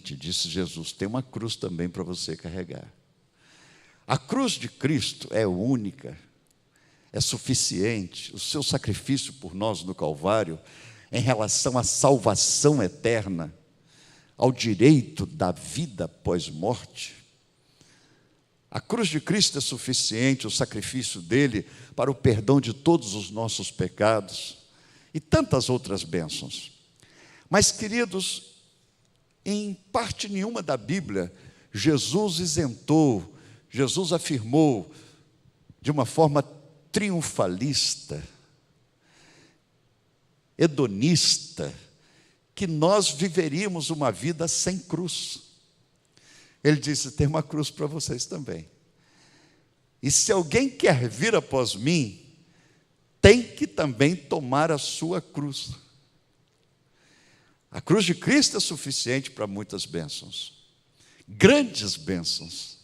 seguinte, disse Jesus: tem uma cruz também para você carregar. A cruz de Cristo é única, é suficiente. O seu sacrifício por nós no Calvário, em relação à salvação eterna, ao direito da vida pós-morte, a cruz de Cristo é suficiente, o sacrifício dele para o perdão de todos os nossos pecados e tantas outras bênçãos. Mas, queridos, em parte nenhuma da Bíblia, Jesus isentou, Jesus afirmou de uma forma triunfalista, hedonista, que nós viveríamos uma vida sem cruz. Ele disse: tem uma cruz para vocês também. E se alguém quer vir após mim, tem que também tomar a sua cruz. A cruz de Cristo é suficiente para muitas bênçãos, grandes bênçãos.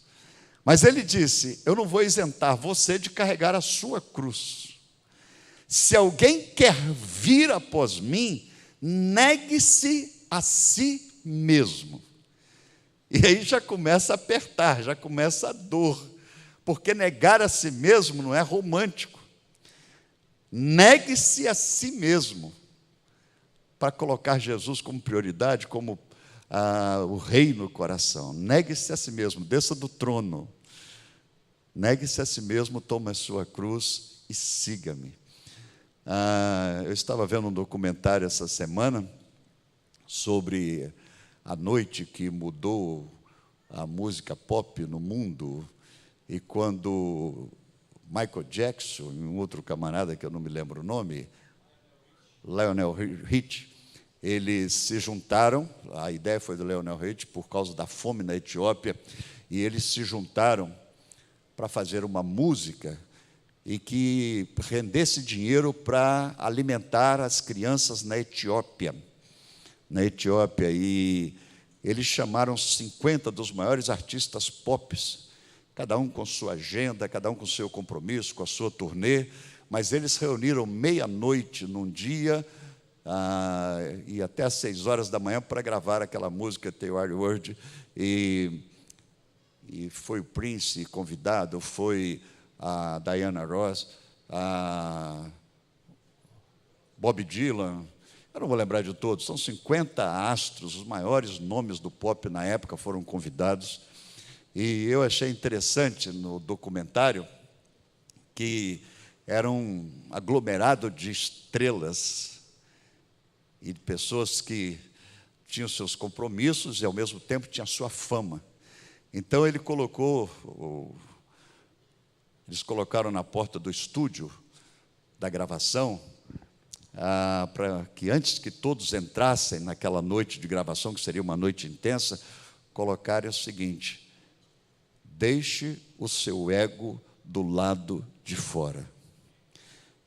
Mas ele disse: eu não vou isentar você de carregar a sua cruz. Se alguém quer vir após mim, negue-se a si mesmo. E aí já começa a apertar, já começa a dor, porque negar a si mesmo não é romântico. Negue-se a si mesmo, para colocar Jesus como prioridade, como o rei no coração. Negue-se a si mesmo, desça do trono. Negue-se a si mesmo, tome a sua cruz e siga-me. Eu estava vendo um documentário essa semana sobre a noite que mudou a música pop no mundo, e quando Michael Jackson e um outro camarada, que eu não me lembro o nome, Lionel Richie, eles se juntaram. A ideia foi do Lionel Richie por causa da fome na Etiópia, e eles se juntaram para fazer uma música e que rendesse dinheiro para alimentar as crianças na Etiópia. E eles chamaram 50 dos maiores artistas pop, cada um com sua agenda, cada um com seu compromisso, com a sua turnê, mas eles reuniram meia-noite num dia e até às 6 horas da manhã para gravar aquela música The Wild World, e foi o Prince convidado, foi a Diana Ross, a Bob Dylan. Eu não vou lembrar de todos, são 50 astros, os maiores nomes do pop na época foram convidados. E eu achei interessante no documentário que era um aglomerado de estrelas e de pessoas que tinham seus compromissos e ao mesmo tempo tinham a sua fama. Então eles colocaram na porta do estúdio da gravação, para que antes que todos entrassem naquela noite de gravação, que seria uma noite intensa, colocarem o seguinte: deixe o seu ego do lado de fora.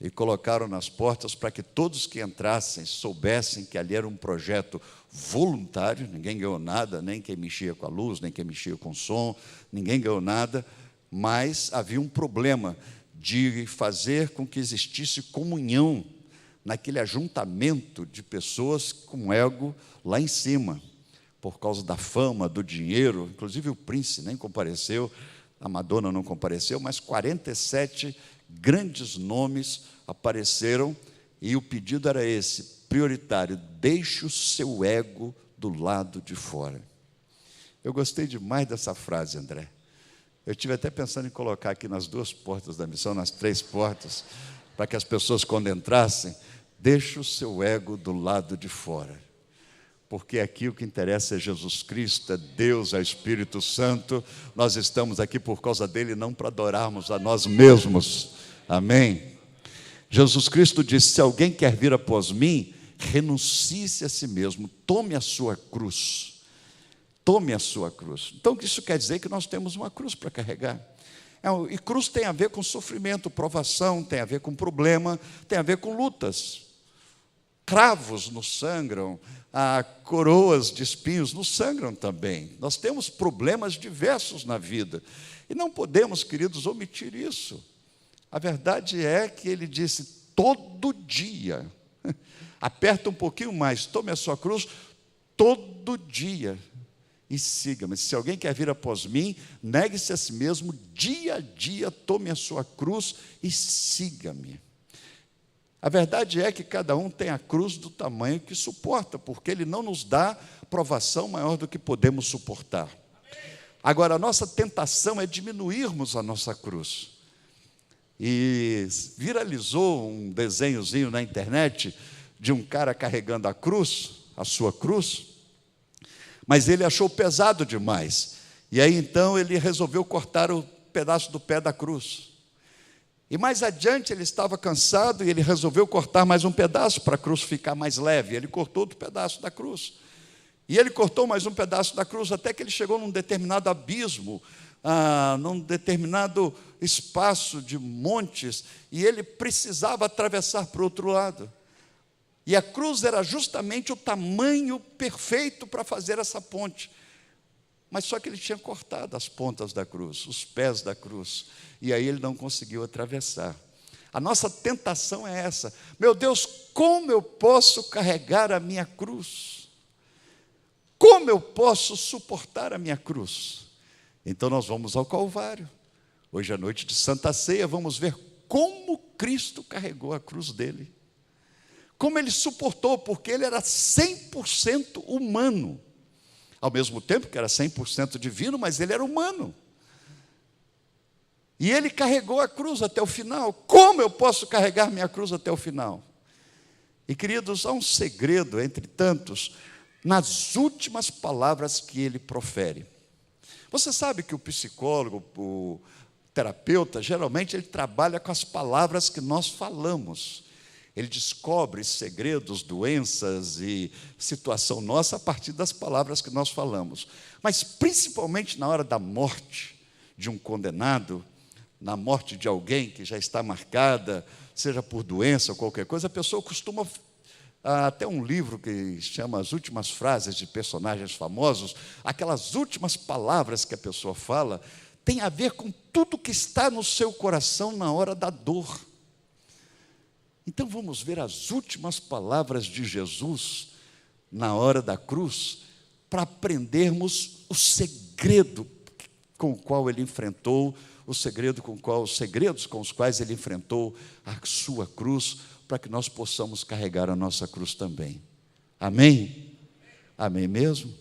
E colocaram nas portas para que todos que entrassem soubessem que ali era um projeto voluntário, ninguém ganhou nada, nem quem mexia com a luz, nem quem mexia com o som, ninguém ganhou nada, mas havia um problema de fazer com que existisse comunhão naquele ajuntamento de pessoas com ego lá em cima, por causa da fama, do dinheiro. Inclusive o Prince nem compareceu, a Madonna não compareceu, mas 47 grandes nomes apareceram, e o pedido era esse, prioritário: deixe o seu ego do lado de fora. Eu gostei demais dessa frase, André. Eu estive até pensando em colocar aqui nas 2 portas da missão, nas 3 portas, para que as pessoas, quando entrassem, deixe o seu ego do lado de fora. Porque aqui o que interessa é Jesus Cristo, é Deus, é Espírito Santo. Nós estamos aqui por causa dele, não para adorarmos a nós mesmos. Amém? Jesus Cristo disse: se alguém quer vir após mim, renuncie-se a si mesmo, tome a sua cruz. Tome a sua cruz. Então, isso quer dizer que nós temos uma cruz para carregar. E cruz tem a ver com sofrimento, provação, tem a ver com problema, tem a ver com lutas. Cravos nos sangram, coroas de espinhos nos sangram também. Nós temos problemas diversos na vida, e não podemos, queridos, omitir isso. A verdade é que ele disse: todo dia, aperta um pouquinho mais, tome a sua cruz todo dia. e siga-me. Se alguém quer vir após mim, negue-se a si mesmo, dia a dia tome a sua cruz e siga-me. A verdade é que cada um tem a cruz do tamanho que suporta, porque Ele não nos dá provação maior do que podemos suportar. Agora, a nossa tentação é diminuirmos a nossa cruz. E viralizou um desenhozinho na internet de um cara carregando a cruz, a sua cruz, mas ele achou pesado demais. E aí então ele resolveu cortar o pedaço do pé da cruz. E mais adiante ele estava cansado e ele resolveu cortar mais um pedaço para a cruz ficar mais leve. Ele cortou outro pedaço da cruz. E ele cortou mais um pedaço da cruz até que ele chegou num determinado abismo, num determinado espaço de montes, e ele precisava atravessar para o outro lado. E a cruz era justamente o tamanho perfeito para fazer essa ponte. Mas só que ele tinha cortado as pontas da cruz, os pés da cruz, e aí ele não conseguiu atravessar. A nossa tentação é essa: meu Deus, como eu posso carregar a minha cruz? Como eu posso suportar a minha cruz? Então nós vamos ao Calvário. Hoje à noite de Santa Ceia vamos ver como Cristo carregou a cruz dele. Como ele suportou, porque ele era 100% humano. Ao mesmo tempo que era 100% divino, mas ele era humano. E ele carregou a cruz até o final. Como eu posso carregar minha cruz até o final? E queridos, há um segredo entre tantos nas últimas palavras que ele profere. Você sabe que o psicólogo, o terapeuta, geralmente ele trabalha com as palavras que nós falamos. Ele descobre segredos, doenças e situação nossa a partir das palavras que nós falamos. Mas principalmente na hora da morte de um condenado, na morte de alguém que já está marcada, seja por doença ou qualquer coisa, a pessoa costuma, até um livro que chama As Últimas Frases de Personagens Famosos, aquelas últimas palavras que a pessoa fala, tem a ver com tudo que está no seu coração na hora da dor. Então vamos ver as últimas palavras de Jesus na hora da cruz, para aprendermos o segredo com o qual ele enfrentou, os segredos com os quais ele enfrentou a sua cruz, para que nós possamos carregar a nossa cruz também. Amém? Amém mesmo?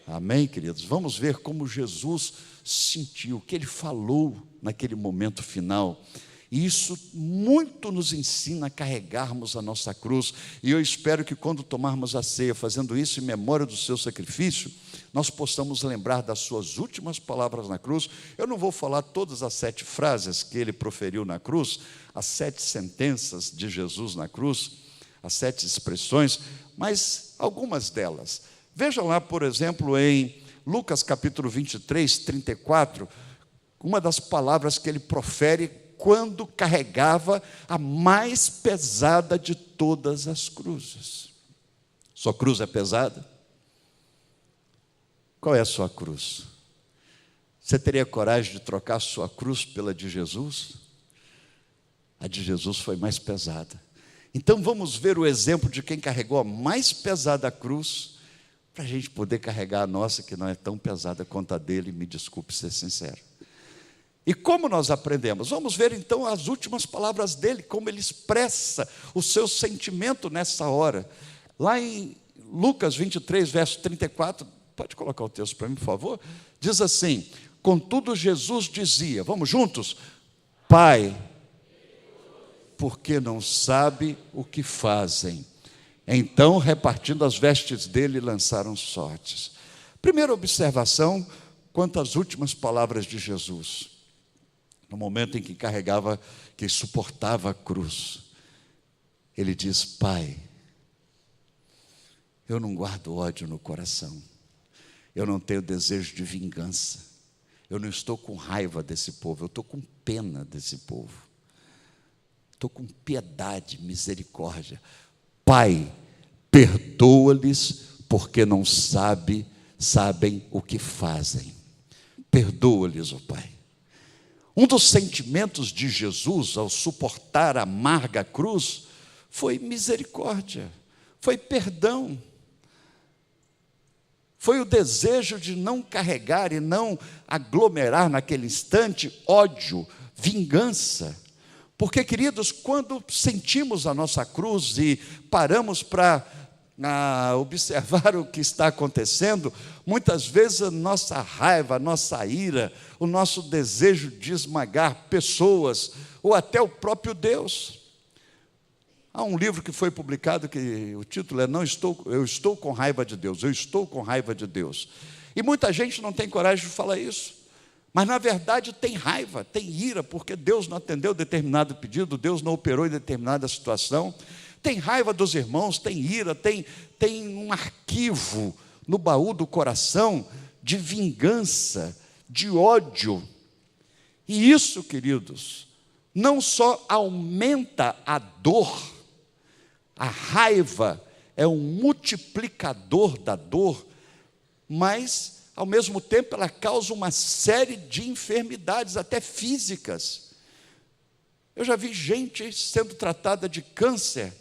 Amém, queridos? Vamos ver como Jesus sentiu, o que ele falou naquele momento final. E isso muito nos ensina a carregarmos a nossa cruz. E eu espero que quando tomarmos a ceia, fazendo isso em memória do seu sacrifício, nós possamos lembrar das suas últimas palavras na cruz. Eu não vou falar todas as 7 frases que ele proferiu na cruz, as 7 sentenças de Jesus na cruz, as 7 expressões, mas algumas delas. Vejam lá, por exemplo, em Lucas capítulo 23, 34, uma das palavras que ele profere quando carregava a mais pesada de todas as cruzes. Sua cruz é pesada? Qual é a sua cruz? Você teria coragem de trocar a sua cruz pela de Jesus? A de Jesus foi mais pesada. Então vamos ver o exemplo de quem carregou a mais pesada cruz, para a gente poder carregar a nossa, que não é tão pesada quanto a dele, me desculpe ser sincero. E como nós aprendemos? Vamos ver então as últimas palavras dele, como ele expressa o seu sentimento nessa hora. Lá em Lucas 23, verso 34, pode colocar o texto para mim, por favor? Diz assim: contudo Jesus dizia, vamos juntos? Pai, porque não sabe o que fazem. Então, repartindo as vestes dele, lançaram sortes. Primeira observação, quanto às últimas palavras de Jesus. No momento em que carregava, que suportava a cruz, ele diz: Pai, eu não guardo ódio no coração, eu não tenho desejo de vingança, eu não estou com raiva desse povo, eu estou com pena desse povo, estou com piedade, misericórdia. Pai, perdoa-lhes, porque não sabem o que fazem. Perdoa-lhes, ó Pai. Um dos sentimentos de Jesus ao suportar a amarga cruz foi misericórdia, foi perdão, Foi o desejo de não carregar e não aglomerar naquele instante ódio, vingança. Porque, queridos, quando sentimos a nossa cruz e paramos para observar o que está acontecendo, muitas vezes a nossa raiva, a nossa ira, o nosso desejo de esmagar pessoas, ou até o próprio Deus. Há um livro que foi publicado que o título é Eu estou com raiva de Deus, eu estou com raiva de Deus. E muita gente não tem coragem de falar isso, mas na verdade tem raiva, tem ira, porque Deus não atendeu determinado pedido, Deus não operou em determinada situação. Tem raiva dos irmãos, tem ira, tem um arquivo no baú do coração de vingança, de ódio. E isso, queridos, não só aumenta a dor, a raiva é um multiplicador da dor, mas, ao mesmo tempo, ela causa uma série de enfermidades, até físicas. Eu já vi gente sendo tratada de câncer,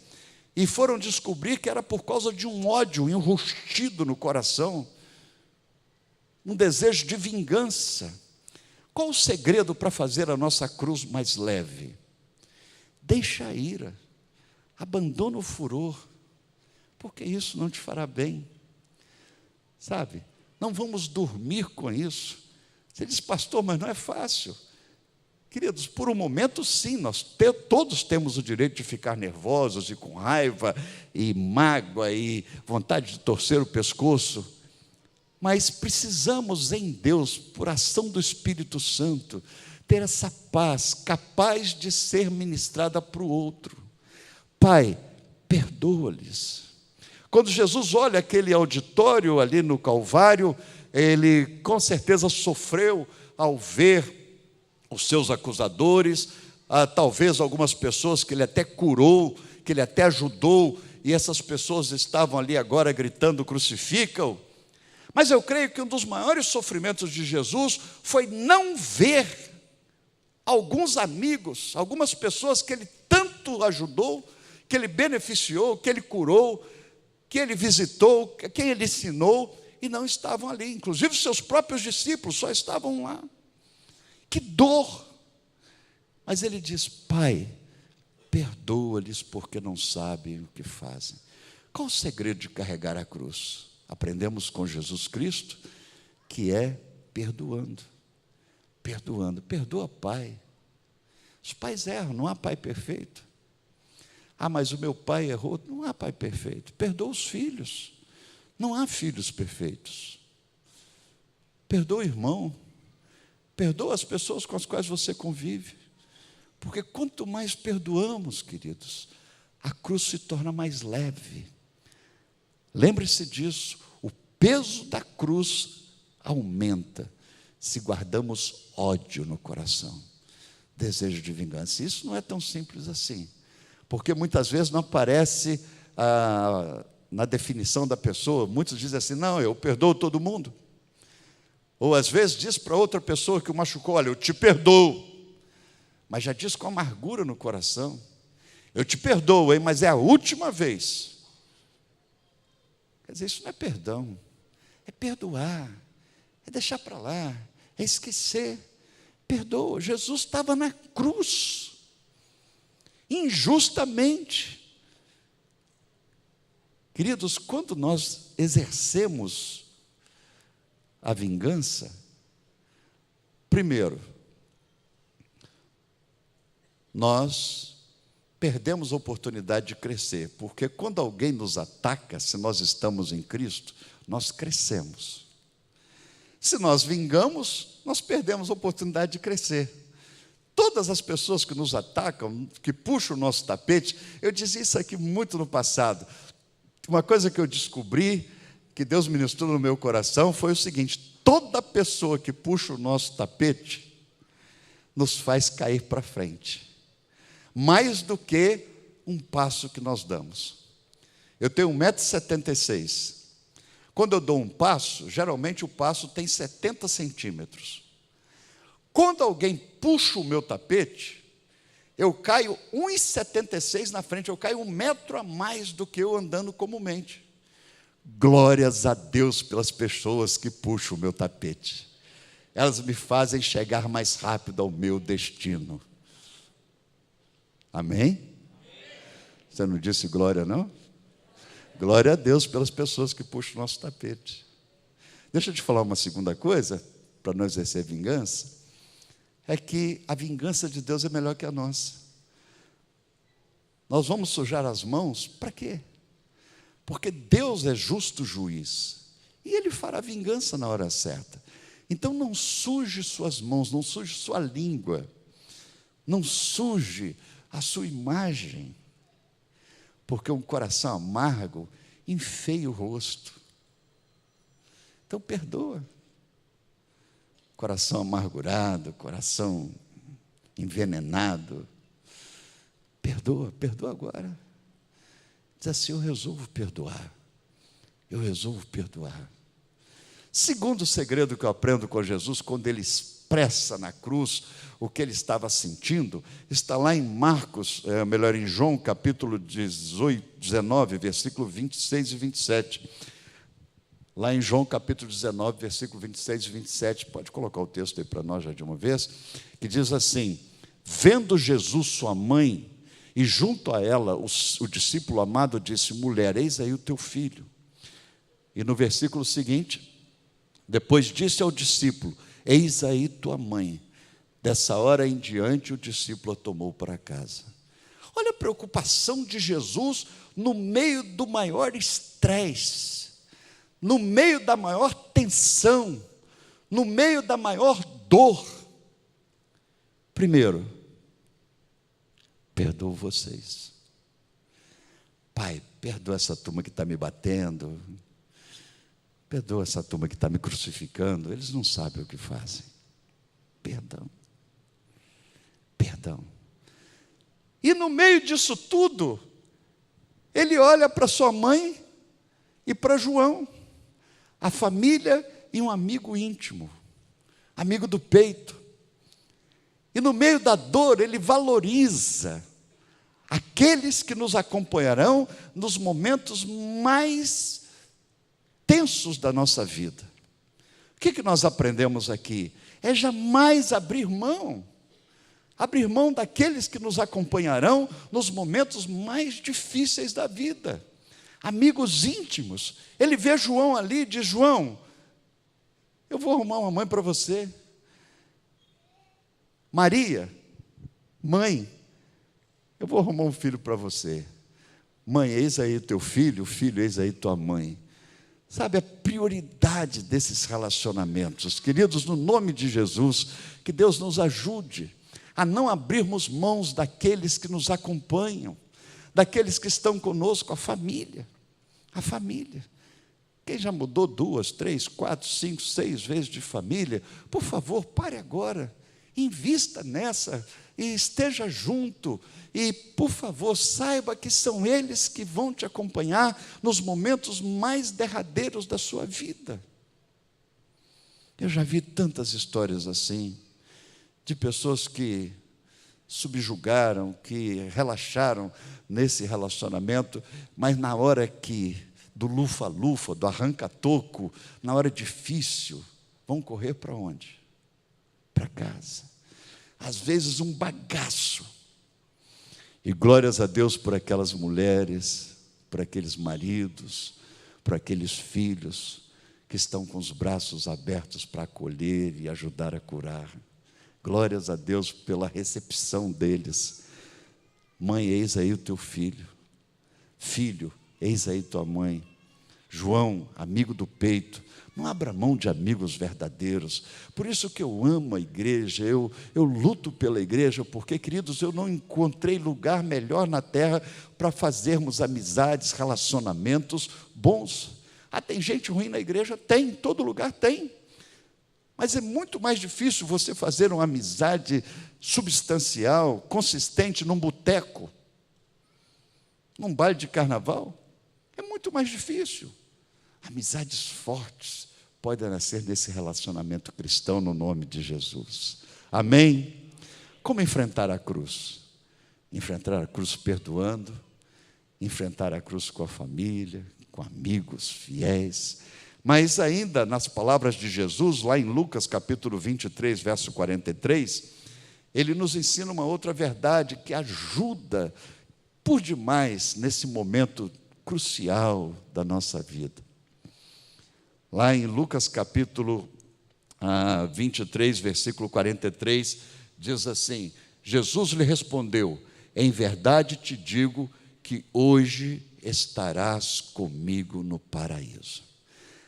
e foram descobrir que era por causa de um ódio enrustido no coração, um desejo de vingança. Qual o segredo para fazer a nossa cruz mais leve? Deixa a ira, abandona o furor, porque isso não te fará bem, sabe? Não vamos dormir com isso. Você diz, pastor, mas não é fácil. Queridos, por um momento sim, todos temos o direito de ficar nervosos e com raiva e mágoa e vontade de torcer o pescoço, mas precisamos em Deus, por ação do Espírito Santo, ter essa paz capaz de ser ministrada para o outro. Pai, perdoa-lhes. Quando Jesus olha aquele auditório ali no Calvário, ele com certeza sofreu ao ver os seus acusadores, talvez algumas pessoas que ele até curou, que ele até ajudou, e essas pessoas estavam ali agora gritando, crucifica-o. Mas eu creio que um dos maiores sofrimentos de Jesus foi não ver alguns amigos, algumas pessoas que ele tanto ajudou, que ele beneficiou, que ele curou, que ele visitou, quem ele ensinou, e não estavam ali. Inclusive os seus próprios discípulos só estavam lá. Que dor! Mas ele diz, Pai, perdoa-lhes porque não sabem o que fazem. Qual o segredo de carregar a cruz? Aprendemos com Jesus Cristo, que é perdoando. Perdoando. Perdoa, pai. Os pais erram, não há pai perfeito. Ah, mas o meu pai errou. Não há pai perfeito. Perdoa os filhos. Não há filhos perfeitos. Perdoa o irmão. Perdoa as pessoas com as quais você convive. Porque quanto mais perdoamos, queridos, a cruz se torna mais leve. Lembre-se disso, o peso da cruz aumenta se guardamos ódio no coração, desejo de vingança. Isso não é tão simples assim, porque muitas vezes não aparece na definição da pessoa. Muitos dizem assim, não, eu perdoo todo mundo. Ou às vezes diz para outra pessoa que o machucou, olha, eu te perdoo, mas já diz com amargura no coração, eu te perdoo, hein, mas é a última vez. Quer dizer, isso não é perdão, é perdoar, é deixar para lá, é esquecer. Perdoa. Jesus estava na cruz, injustamente. Queridos, quando nós exercemos a vingança, primeiro, nós perdemos a oportunidade de crescer, porque quando alguém nos ataca, se nós estamos em Cristo, nós crescemos. Se nós vingamos, nós perdemos a oportunidade de crescer. Todas as pessoas que nos atacam, que puxam o nosso tapete, eu dizia isso aqui muito no passado. Uma coisa que eu descobri, que Deus ministrou no meu coração, foi o seguinte: toda pessoa que puxa o nosso tapete, nos faz cair para frente. Mais do que um passo que nós damos. Eu tenho 1,76 m. Quando eu dou um passo, geralmente o passo tem 70 centímetros. Quando alguém puxa o meu tapete, eu caio 1,76 m na frente, eu caio 1 metro a mais do que eu andando comumente. Glórias a Deus pelas pessoas que puxam o meu tapete. Elas me fazem chegar mais rápido ao meu destino. Amém? Você não disse glória, não? Glória a Deus pelas pessoas que puxam o nosso tapete. Deixa eu te falar uma segunda coisa, para não exercer vingança. É que a vingança de Deus é melhor que a nossa. Nós vamos sujar as mãos, para quê? Porque Deus é justo juiz, e Ele fará vingança na hora certa. Então não suje suas mãos, não suje sua língua, não suje a sua imagem, porque um coração amargo enfeia o rosto. Então perdoa. Coração amargurado, coração envenenado, perdoa agora. Diz assim: eu resolvo perdoar. Eu resolvo perdoar. Segundo segredo que eu aprendo com Jesus, quando Ele expressa na cruz o que Ele estava sentindo, está lá em Marcos, em João, capítulo 19, versículo 26 e 27. Lá em João, capítulo 19, versículo 26 e 27, pode colocar o texto aí para nós já de uma vez, que diz assim: vendo Jesus sua mãe, e junto a ela o discípulo amado disse: mulher, eis aí o teu filho. E no versículo seguinte, depois disse ao discípulo: eis aí tua mãe. Dessa hora em diante o discípulo a tomou para casa. Olha a preocupação de Jesus no meio do maior estresse, no meio da maior tensão, no meio da maior dor. Primeiro, perdoo vocês. Pai, perdoa essa turma que está me batendo, perdoa essa turma que está me crucificando, eles não sabem o que fazem. Perdão. Perdão. E no meio disso tudo, ele olha para sua mãe e para João, a família e um amigo íntimo, amigo do peito. E no meio da dor, ele valoriza aqueles que nos acompanharão nos momentos mais tensos da nossa vida. O que nós aprendemos aqui? É jamais abrir mão daqueles que nos acompanharão nos momentos mais difíceis da vida. Amigos íntimos. Ele vê João ali e diz: João, eu vou arrumar uma mãe para você. Maria, mãe, eu vou arrumar um filho para você. Mãe, eis aí teu filho, filho, eis aí tua mãe. Sabe, a prioridade desses relacionamentos. Queridos, no nome de Jesus, que Deus nos ajude a não abrirmos mãos daqueles que nos acompanham, daqueles que estão conosco, a família. A família. Quem já mudou 2, 3, 4, 5, 6 vezes de família, por favor, pare agora, invista nessa e esteja junto. E, por favor, saiba que são eles que vão te acompanhar nos momentos mais derradeiros da sua vida. Eu já vi tantas histórias assim, de pessoas que subjugaram, que relaxaram nesse relacionamento, mas na hora do lufa-lufa, do arranca-toco, na hora difícil, vão correr para onde? Para casa. Às vezes um bagaço. E glórias a Deus por aquelas mulheres, por aqueles maridos, por aqueles filhos que estão com os braços abertos para acolher e ajudar a curar. Glórias a Deus pela recepção deles. Mãe, eis aí o teu filho. Filho, eis aí tua mãe. João, amigo do peito, não abra mão de amigos verdadeiros. Por isso que eu amo a igreja, eu luto pela igreja, porque, queridos, eu não encontrei lugar melhor na terra para fazermos amizades, relacionamentos bons. Tem gente ruim na igreja? Tem, em todo lugar tem. Mas é muito mais difícil você fazer uma amizade substancial, consistente, num boteco, num baile de carnaval. É muito mais difícil. Amizades fortes podem nascer desse relacionamento cristão no nome de Jesus. Amém? Como enfrentar a cruz? Enfrentar a cruz perdoando, enfrentar a cruz com a família, com amigos fiéis. Mas ainda nas palavras de Jesus, lá em Lucas capítulo 23, verso 43, ele nos ensina uma outra verdade que ajuda por demais nesse momento crucial da nossa vida. Lá em Lucas capítulo 23, versículo 43, diz assim: Jesus lhe respondeu: em verdade te digo que hoje estarás comigo no paraíso.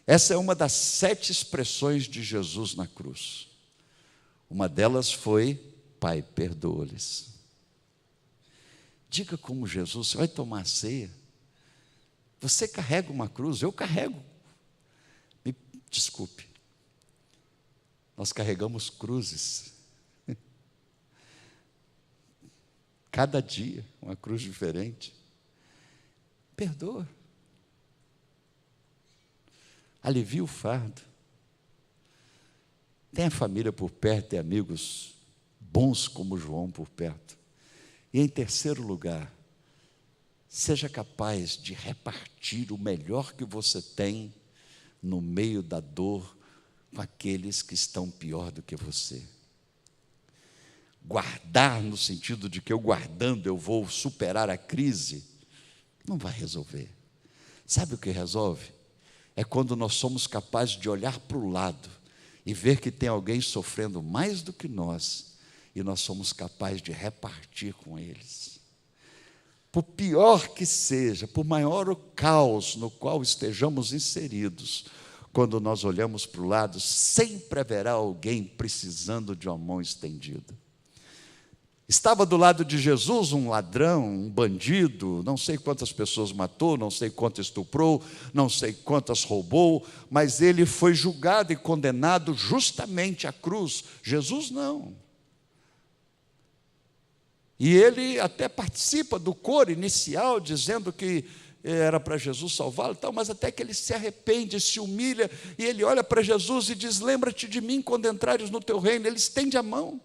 Essa é uma das 7 expressões de Jesus na cruz. Uma delas foi: Pai, perdoa-lhes. Diga como Jesus: você vai tomar a ceia, você carrega uma cruz, eu carrego. Me desculpe, nós carregamos cruzes. Cada dia uma cruz diferente. Perdoa. Alivia o fardo. Tem a família por perto e amigos bons como João por perto. E em terceiro lugar, seja capaz de repartir o melhor que você tem no meio da dor com aqueles que estão pior do que você. Guardar no sentido de que eu guardando eu vou superar a crise, não vai resolver. Sabe o que resolve? É quando nós somos capazes de olhar para o lado e ver que tem alguém sofrendo mais do que nós, e nós somos capazes de repartir com eles. Por pior que seja, por maior o caos no qual estejamos inseridos, quando nós olhamos para o lado, sempre haverá alguém precisando de uma mão estendida. Estava do lado de Jesus um ladrão, um bandido, não sei quantas pessoas matou, não sei quantas estuprou, não sei quantas roubou, mas ele foi julgado e condenado justamente à cruz. Jesus não. E ele até participa do coro inicial, dizendo que era para Jesus salvá-lo, mas até que ele se arrepende, se humilha, e ele olha para Jesus e diz: lembra-te de mim quando entrares no teu reino. Ele estende a mão.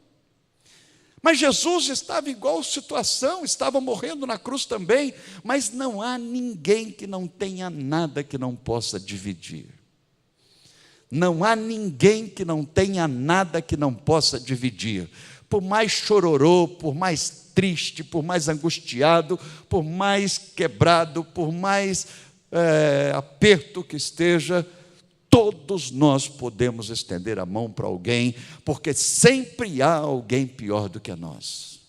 Mas Jesus estava em igual situação, estava morrendo na cruz também, mas não há ninguém que não tenha nada que não possa dividir. Não há ninguém que não tenha nada que não possa dividir. Por mais chororô, por mais triste, por mais angustiado, por mais quebrado, por mais aperto que esteja, todos nós podemos estender a mão para alguém, porque sempre há alguém pior do que nós.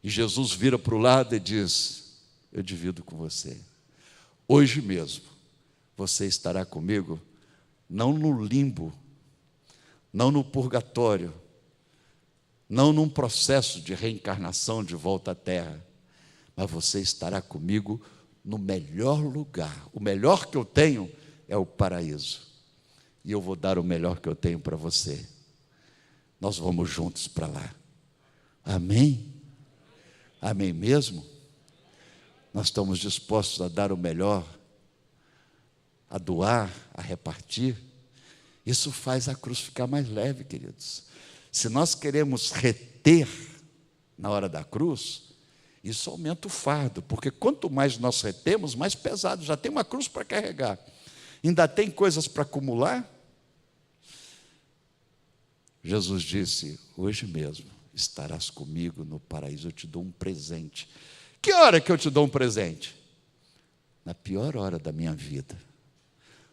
E Jesus vira para o lado e diz: eu divido com você. Hoje mesmo, você estará comigo, não no limbo, não no purgatório, não num processo de reencarnação de volta à terra, mas você estará comigo no melhor lugar. O melhor que eu tenho é o paraíso, e eu vou dar o melhor que eu tenho para você. Nós vamos juntos para lá. Amém? Amém mesmo? Nós estamos dispostos a dar o melhor, a doar, a repartir. Isso faz a cruz ficar mais leve, queridos. Se nós queremos reter na hora da cruz, isso aumenta o fardo, porque quanto mais nós retemos, mais pesado. Já tem uma cruz para carregar, ainda tem coisas para acumular. Jesus disse: hoje mesmo estarás comigo no paraíso, eu te dou um presente. Que hora que eu te dou um presente? Na pior hora da minha vida,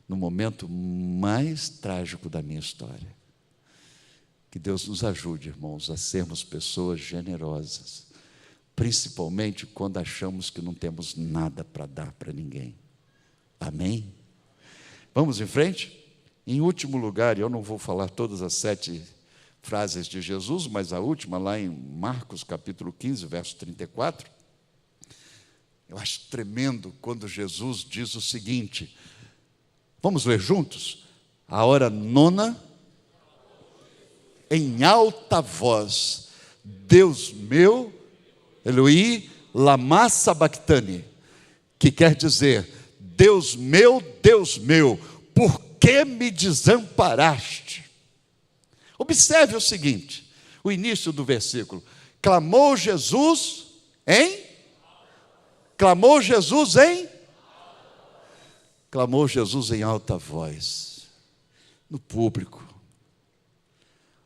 no momento mais trágico da minha história. Que Deus nos ajude, irmãos, a sermos pessoas generosas, principalmente quando achamos que não temos nada para dar para ninguém. Amém? Vamos em frente? Em último lugar, eu não vou falar todas as 7 frases de Jesus, mas a última, lá em Marcos capítulo 15, verso 34, eu acho tremendo quando Jesus diz o seguinte, vamos ler juntos? A hora nona, em alta voz: Deus meu, Eloi, lama sabachthani, que quer dizer: Deus meu, por que me desamparaste? Observe o seguinte, o início do versículo: clamou Jesus em? clamou Jesus em alta voz, no público.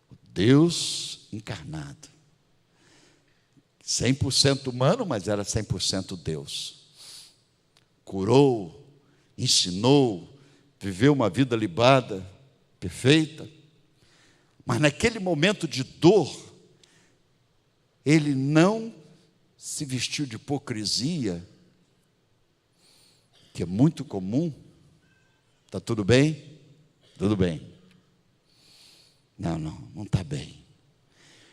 O Deus encarnado, 100% humano, mas era 100% Deus. Curou, ensinou, viveu uma vida libada, perfeita. Mas naquele momento de dor, ele não se vestiu de hipocrisia, que é muito comum. Está tudo bem? Tudo bem. Não está bem.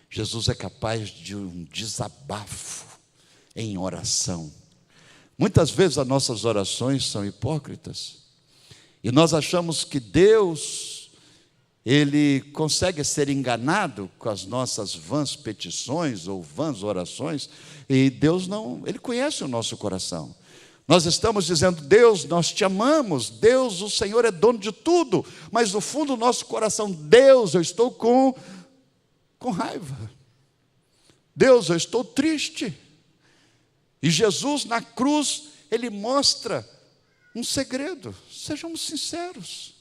Jesus é capaz de um desabafo em oração. Muitas vezes as nossas orações são hipócritas. E nós achamos que Deus, Ele consegue ser enganado com as nossas vãs petições ou vãs orações. E Deus não, Ele conhece o nosso coração. Nós estamos dizendo: Deus, nós te amamos, Deus, o Senhor é dono de tudo, mas no fundo do nosso coração: Deus, eu estou com raiva, Deus, eu estou triste. E Jesus na cruz, Ele mostra um segredo: sejamos sinceros.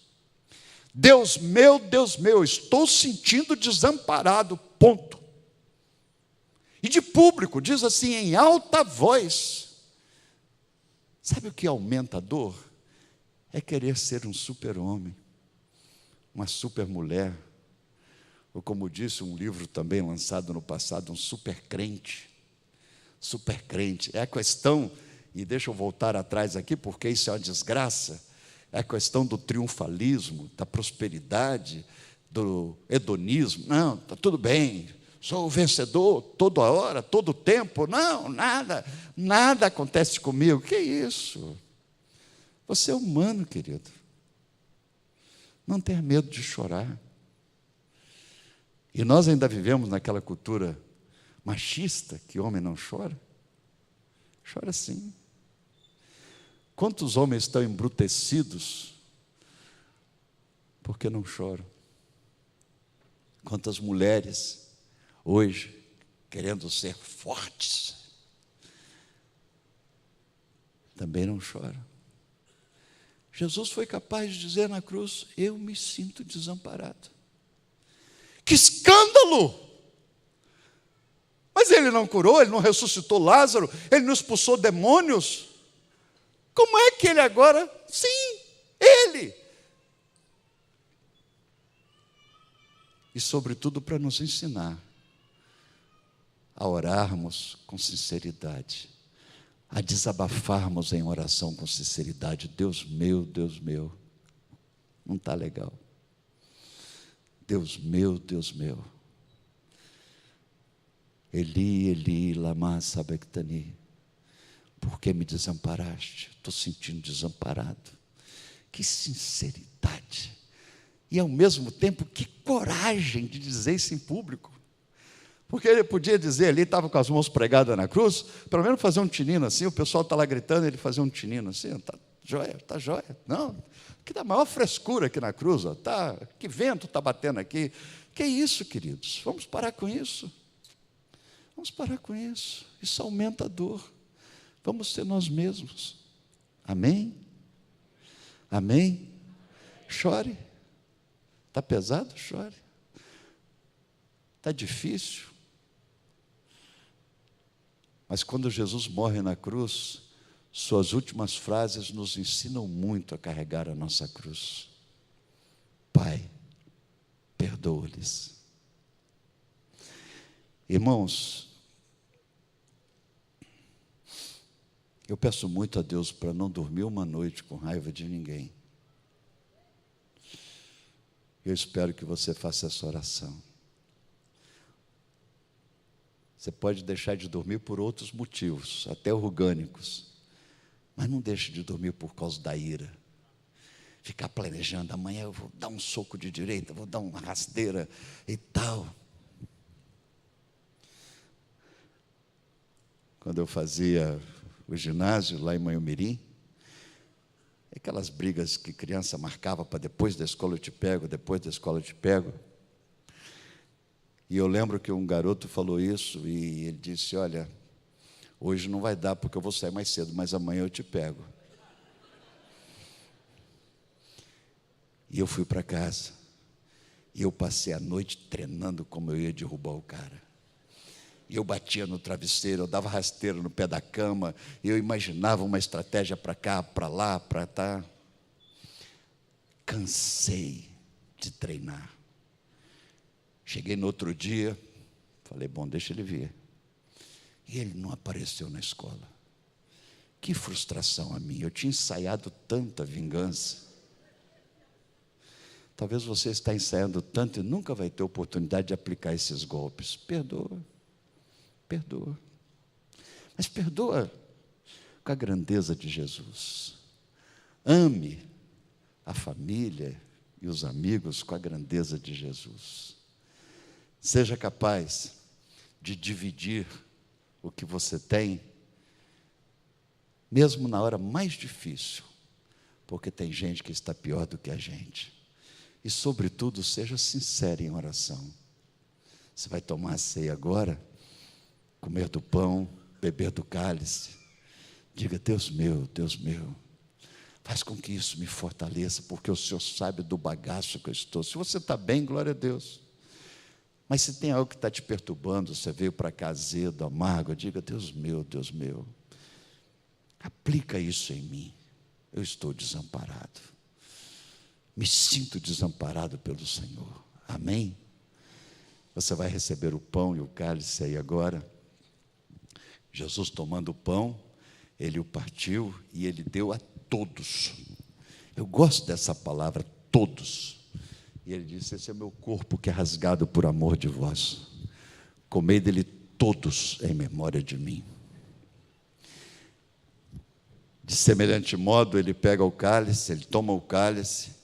Deus meu, estou sentindo desamparado, ponto. E de público, diz assim em alta voz. Sabe o que aumenta a dor? É querer ser um super-homem, uma super-mulher, ou como disse um livro também lançado no passado, um super-crente. Super-crente. É a questão, e deixa eu voltar atrás aqui, porque isso é uma desgraça, é a questão do triunfalismo, da prosperidade, do hedonismo. Não, está tudo bem, sou o vencedor toda hora, todo tempo. Não, nada acontece comigo. Que isso? Você é humano, querido. Não tenha medo de chorar. E nós ainda vivemos naquela cultura machista, que homem não chora. Chora sim. Quantos homens estão embrutecidos porque não choram? Quantas mulheres hoje, querendo ser fortes, também não choram. Jesus foi capaz de dizer na cruz: eu me sinto desamparado. Que escândalo! Mas Ele não curou, Ele não ressuscitou Lázaro, Ele não expulsou demônios. Como é que Ele agora? Sim, Ele. E sobretudo para nos ensinar a orarmos com sinceridade, a desabafarmos em oração com sinceridade. Deus meu, não está legal. Deus meu, Eli, Eli, lama sabachthani, por que me desamparaste? Estou sentindo desamparado. Que sinceridade! E ao mesmo tempo, que coragem de dizer isso em público. Porque ele podia dizer ali, estava com as mãos pregadas na cruz, pelo menos fazer um tinino assim, o pessoal está lá gritando, ele fazia um tinino assim: está jóia. Não, que dá maior frescura aqui na cruz, ó, que vento está batendo aqui. Que isso, queridos? Vamos parar com isso. Vamos parar com isso. Isso aumenta a dor. Vamos ser nós mesmos. Amém? Amém? Chore. Está pesado? Chore. Está difícil. Mas quando Jesus morre na cruz, suas últimas frases nos ensinam muito a carregar a nossa cruz. Pai, perdoa-lhes. Irmãos, eu peço muito a Deus para não dormir uma noite com raiva de ninguém. Eu espero que você faça essa oração. Você pode deixar de dormir por outros motivos, até orgânicos, mas não deixe de dormir por causa da ira. Ficar planejando: amanhã eu vou dar um soco de direita, vou dar uma rasteira e tal. Quando eu fazia o ginásio lá em Manhumirim, aquelas brigas que criança marcava para depois da escola eu te pego, depois da escola eu te pego. E eu lembro que um garoto falou isso e ele disse: olha, hoje não vai dar porque eu vou sair mais cedo, mas amanhã eu te pego. E eu fui para casa. E eu passei a noite treinando como eu ia derrubar o cara. E eu batia no travesseiro, eu dava rasteiro no pé da cama, e eu imaginava uma estratégia para cá, para lá, para tá. Cansei de treinar. Cheguei no outro dia, falei, bom, deixa ele vir. E ele não apareceu na escola. Que frustração a minha, eu tinha ensaiado tanta vingança. Talvez você está ensaiando tanto e nunca vai ter oportunidade de aplicar esses golpes. Perdoa, perdoa. Mas perdoa com a grandeza de Jesus. Ame a família e os amigos com a grandeza de Jesus. Seja capaz de dividir o que você tem, mesmo na hora mais difícil, porque tem gente que está pior do que a gente. E, sobretudo, seja sincero em oração. Você vai tomar a ceia agora, comer do pão, beber do cálice. Diga, Deus meu, faz com que isso me fortaleça, porque o Senhor sabe do bagaço que eu estou. Se você está bem, glória a Deus. Mas se tem algo que está te perturbando, você veio para cá azedo, amargo, diga, Deus meu, aplica isso em mim. Eu estou desamparado. Me sinto desamparado pelo Senhor. Amém? Você vai receber o pão e o cálice aí agora. Jesus, tomando o pão, ele o partiu e ele deu a todos. Eu gosto dessa palavra, todos. E ele disse, esse é meu corpo que é rasgado por amor de vós. Comei dele todos em memória de mim. De semelhante modo, ele pega o cálice, ele toma o cálice,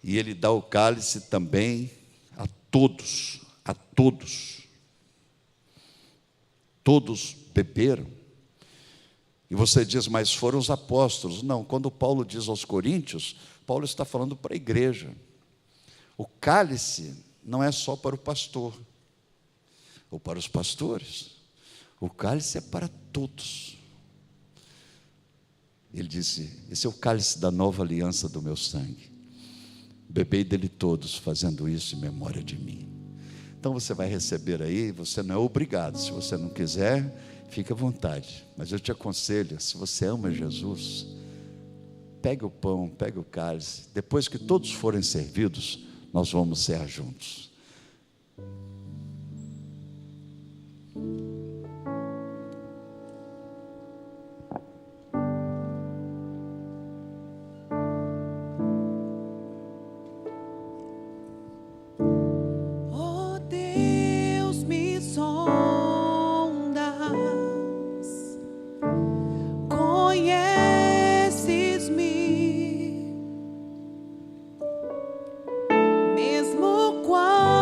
e ele dá o cálice também a todos, a todos. Todos beberam. E você diz, mas foram os apóstolos. Não, quando Paulo diz aos coríntios, Paulo está falando para a igreja. O cálice não é só para o pastor, ou para os pastores. O cálice é para todos. Ele disse, esse é o cálice da nova aliança do meu sangue. Bebei dele todos, fazendo isso em memória de mim. Então você vai receber aí, você não é obrigado. Se você não quiser, fique à vontade. Mas eu te aconselho, se você ama Jesus, pegue o pão, pegue o cálice. Depois que todos forem servidos, nós vamos cear juntos. Mesmo quando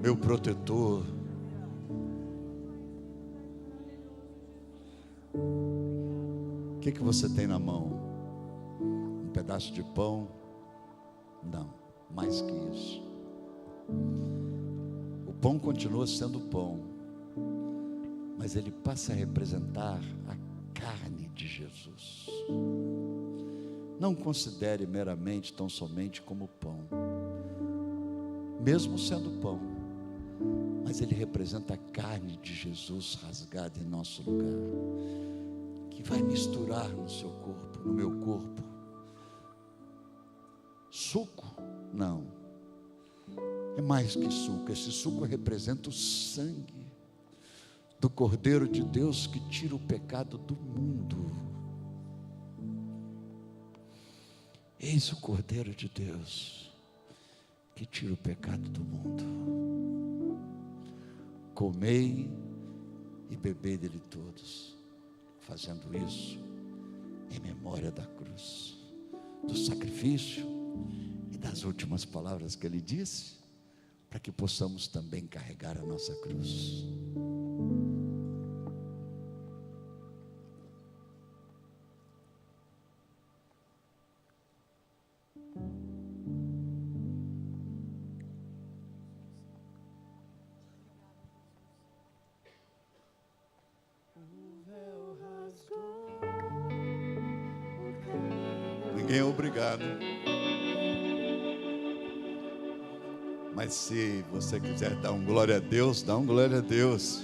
meu protetor. O que você tem na mão? Um pedaço de pão? Não, mais que isso. O pão continua sendo pão, mas ele passa a representar a carne de Jesus. Não considere meramente, tão somente como pão, mesmo sendo pão, mas ele representa a carne de Jesus rasgada em nosso lugar, que vai misturar no seu corpo, no meu corpo. Suco? Não, é mais que suco. Esse suco representa o sangue do Cordeiro de Deus que tira o pecado do mundo. Eis o Cordeiro de Deus que tira o pecado do mundo. Comei e bebei dele todos, fazendo isso em memória da cruz, do sacrifício e das últimas palavras que ele disse, para que possamos também carregar a nossa cruz. Ninguém é obrigado, mas se você quiser dar um glória a Deus, dá um glória a Deus.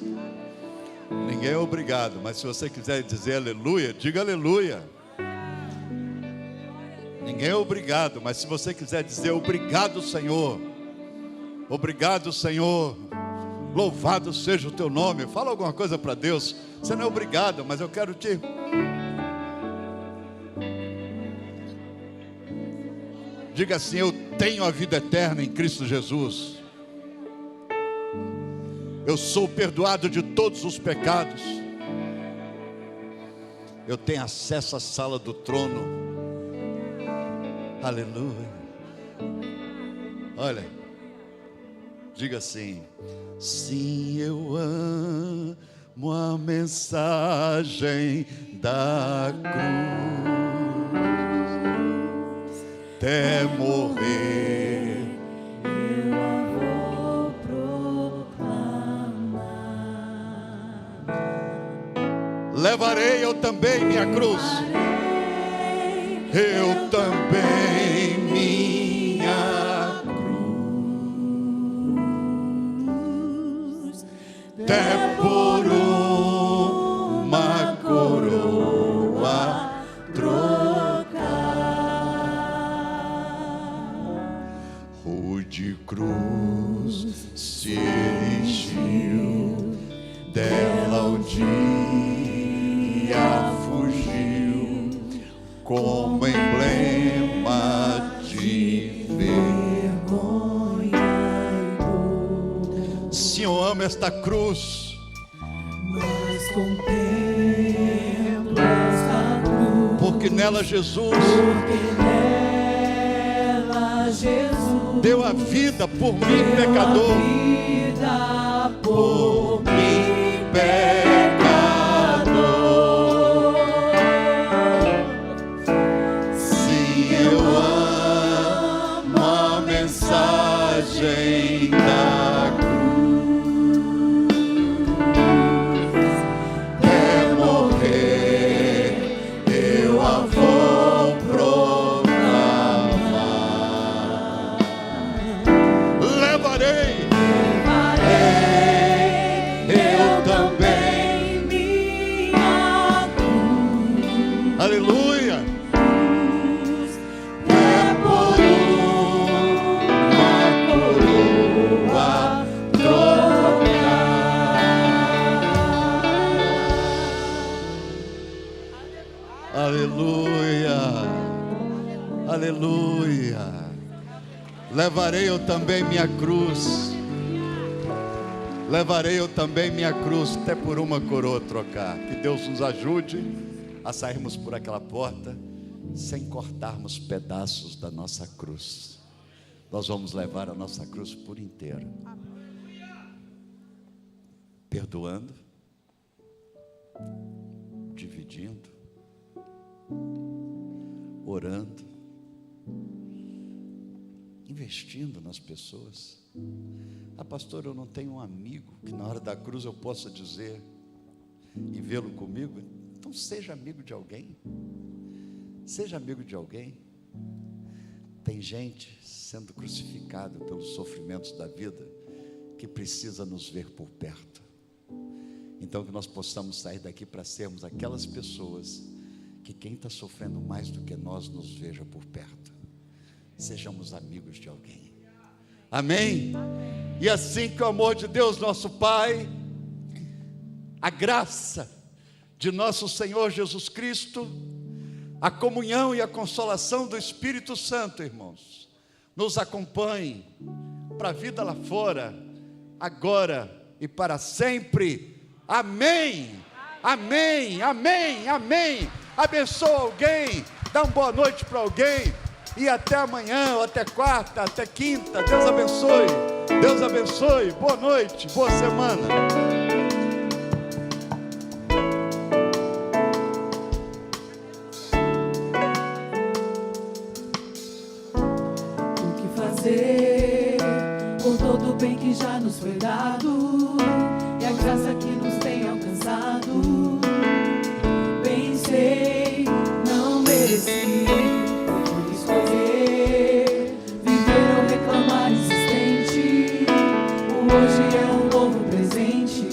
Ninguém é obrigado, mas se você quiser dizer aleluia, diga aleluia. Ninguém é obrigado, mas se você quiser dizer obrigado, Senhor, obrigado, Senhor, louvado seja o teu nome, fala alguma coisa para Deus. Você não é obrigado, mas eu quero te... Diga assim: eu tenho a vida eterna em Cristo Jesus. Eu sou perdoado de todos os pecados. Eu tenho acesso à sala do trono. Aleluia. Olha, diga assim: sim, eu amo a mensagem da cruz. Até morrer eu a vou proclamar. Levarei eu também minha cruz. Eu também minha cruz, até por uma coroa de cruz se erigiu, dela um dia fugiu, como emblema de vergonha e dor. Se eu amo esta cruz, mas contemplo esta cruz, porque nela Jesus deu a vida por mim, pecador. Por mim, pecador. Sim, eu amo a mensagem da cruz. Até morrer, eu a vou proclamar. Levarei eu também minha cruz. Aleluia. É por uma coroa trocar. Aleluia. Aleluia. Levarei eu também minha cruz. Levarei eu também minha cruz, até por uma coroa trocar. Que Deus nos ajude a sairmos por aquela porta sem cortarmos pedaços da nossa cruz. Nós vamos levar a nossa cruz por inteira. perdoando, dividindo, orando, investindo nas pessoas. Ah, pastor, eu não tenho um amigo que na hora da cruz eu possa dizer e vê-lo comigo. Então seja amigo de alguém. Seja amigo de alguém. Tem gente sendo crucificada pelos sofrimentos da vida que precisa nos ver por perto. Então que nós possamos sair daqui para sermos aquelas pessoas que quem está sofrendo mais do que nós nos veja por perto. Sejamos amigos de alguém. Amém? E assim que o amor de Deus nosso Pai, a graça de nosso Senhor Jesus Cristo, a comunhão e a consolação do Espírito Santo, irmãos, nos acompanhe para a vida lá fora, agora e para sempre. Amém, amém, amém, amém. Abençoa alguém, dá uma boa noite para alguém, e até amanhã, ou até quarta, até quinta. Deus abençoe, Deus abençoe, boa noite, boa semana. O que fazer com todo o bem que já nos foi dado e a graça que nos tem alcançado? Bem sei, não mereci escolher viver ou reclamar insistente. O hoje é um novo presente,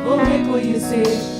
vou reconhecer